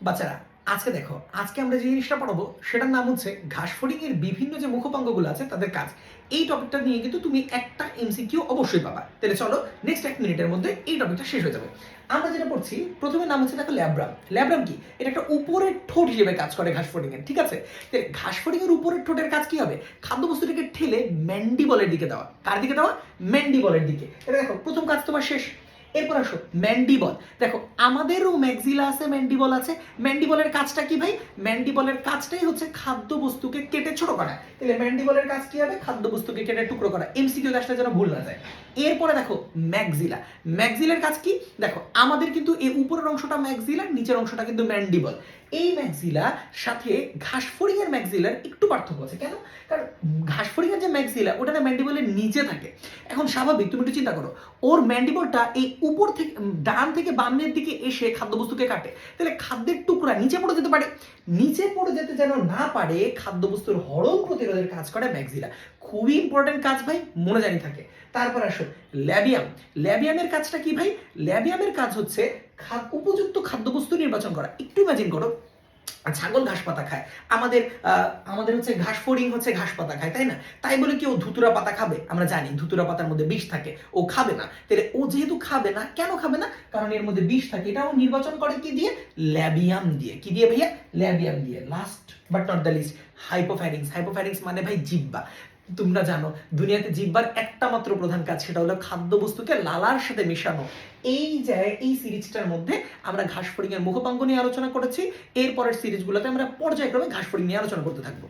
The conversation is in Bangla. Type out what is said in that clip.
বাচ্চারা আজকে দেখো, আজকে আমরা যে জিনিসটা পড়াবো সেটার নাম হচ্ছে ঘাসফড়িং এর বিভিন্ন যে মুখপাঙ্গগুলো আছে তাদের কাজ। এই টপিকটা নিয়ে কিন্তু তুমি একটা এমসিকিউ অবশ্যই পাবা। তাহলে চলো, নেক্সট 1 মিনিটের মধ্যে এই টপিকটা শেষ হয়ে যাবে। আমরা যেটা পড়ছি প্রথমে নাম হচ্ছে দেখো ল্যাব্রাম। ল্যাব্রাম কি? এটা একটা উপরের ঠোঁট হিসেবে কাজ করে ঘাসফড়িং এর, ঠিক আছে? তাহলে ঘাসফড়িং এর উপরের ঠোঁটের কাজ কি হবে? খাদ্যবস্তুটাকে ঠেলে ম্যান্ডিবলের দিকে দেওয়া। কার দিকে দেওয়া? ম্যান্ডিবলের দিকে। এটা দেখো, প্রথম কাজ তোমার শেষ। এরপর আসো ম্যান্ডিবল। দেখো, আমাদেরও ম্যাক্সিলা আছে, ম্যান্ডিবল আছে। ম্যান্ডিবলের কাজটা কি ভাই? ম্যান্ডিবলের কাজটাই হচ্ছে খাদ্যবস্তুকে কেটে ছোট করা। তাহলে ম্যান্ডিবলের কাজ কি হবে? খাদ্যবস্তুকে কেটে টুকরো করা। এমসিকিউ কাজটা যেন ভুল না যায়। এরপরে দেখো ম্যাক্সিলা। ম্যাক্সিলার কাজ কি? দেখো, আমাদের কিন্তু এই উপরের অংশটা ম্যাক্সিলা, নিচের অংশটা কিন্তু ম্যান্ডিবল। এই ম্যাক্সিলা সাথে ঘাসফড়িং এর ম্যাক্সিলার একটু পার্থক্য আছে। কেন? কারণ ঘাসফড়িং এর যে ম্যাক্সিলা ওটা না ম্যান্ডিবলের নিচে থাকে। এখন স্বাভাবিক, তুমি একটু চিন্তা করো, ওর ম্যান্ডিবলটা এই উপর থেকে ডান থেকে বামের দিকে এসে খাদ্যবস্তুকে কাটে। তাহলে খাদ্যের টুকরা নিচে পড়ে যেতে পারে। নিচে পড়ে যেতে যেন না পারে, খাদ্যবস্তুর হরণ প্রতিরোধের কাজ করে ম্যাক্সিলা। খুবই ইম্পর্টেন্ট কাজ ভাই, মনে জানি থাকে। তারপর আসো ল্যাবিয়াম। ল্যাবিয়ামের কাজটা কি ভাই? ল্যাবিয়ামের কাজ হচ্ছে উপযুক্ত খাদ্যবস্তু নির্বাচন করা। একটু ইমাজিন করো, ছাগল ঘাস পাতা খায়, আমাদের আমাদের হচ্ছে ঘাসফড়িং হচ্ছে ঘাস পাতা খায়, তাই না? তাই বলে কি ও ধুতুরা পাতা খাবে? আমরা জানি ধুতুরা পাতার মধ্যে বিষ থাকে, ও খাবে না। তাহলে ও যেহেতু খাবে না, কেন খাবে না? কারণ এর মধ্যে বিষ থাকে। এটা ও নির্বাচন করে কি দিয়ে? ল্যাবিয়াম দিয়ে। কি দিয়ে ভাইয়া? ল্যাবিয়াম দিয়ে। Last but not the least, hypopharynx. Hypopharynx মানে ভাই জিহ্বা। তোমরা জানো দুনিয়াতে জিহ্বার একটা মাত্র প্রধান কাজ, সেটা হলো খাদ্যবস্তুকে লালার সাথে মেশানো। এই সিরিজটার মধ্যে আমরা ঘাসফড়িং এর মুখপাঙ্গ নিয়ে আলোচনা করেছি। এরপরের সিরিজগুলোতে আমরা পর্যায়ক্রমে ঘাসফড়িং নিয়ে আলোচনা করতে থাকবো।